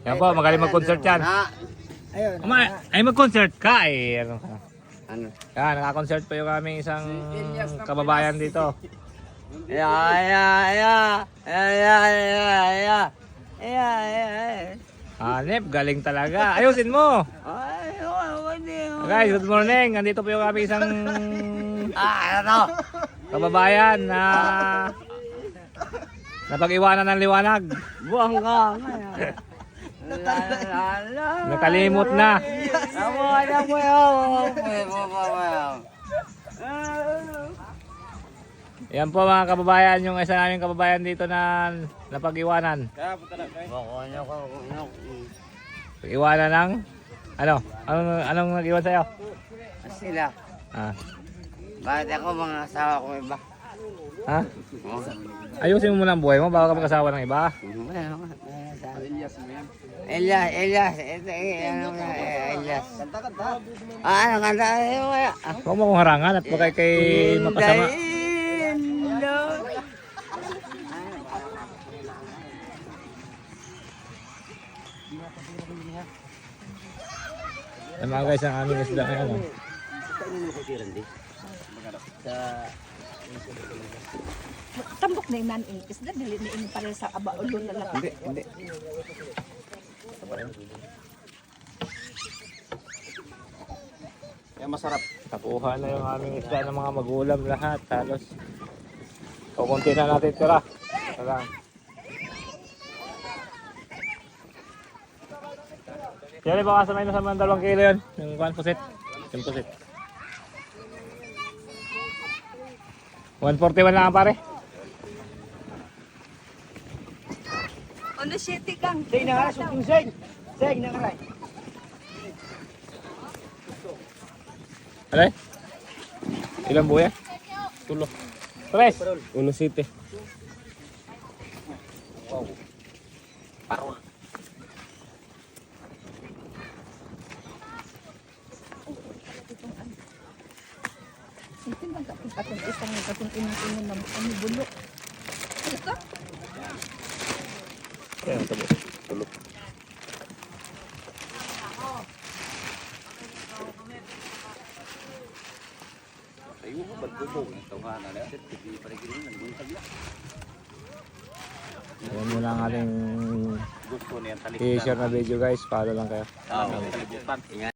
Yan po, magaling mag-concert yan. Ayun. Ay, mag-concert ka eh. Ano ka? Ano? Yan, naka-concert pa yung aming isang kababayan dito. Hanep, galing talaga. Ayusin mo. Guys, good morning. Nandito po yung aming isang kababayan na napag-iwanan ng liwanag. Buang ka. Nakalimot na. Yan po mga kababayan, yung isa naming kababayan dito na napag-iwanan. Pag-iwanan ng ano? Anong nag-iwan sa'yo? Sila. Ah. Bakit ako mga asawa ko iba? Ha? Ayusin mo muna ang buhay mo bago ka mag-asawa ng iba. Elias. Ito Elias. Kanta. Ano kanta? Huwag mo kong harangan at baka kay mapasama. Ay mga guys, ang aming isda ngayon. Oh. Tambok na inan is na dili ni ini pare sa abaulo na lang. Hindi. Kaya masarap. Nakuha na yung aming isda ng mga magulam lahat. Halos. Kukunti na natin tira. Ito lang. Yan baka sa may nasa mga 2 kilo yun. Yung 1 pusit. Yung pusit. 141 lang pare. Ano siyete kang? Say na nga, suking say. Say na nga. Alay? Ilang buya? Tulo. 3. 1.7. Wow. Parwa. Ito lang katong isang katong inang na ano bulok. Ito? Kaya tabo. Tulo. Ayan muna ang ating i-share na video guys. Follow lang kayo.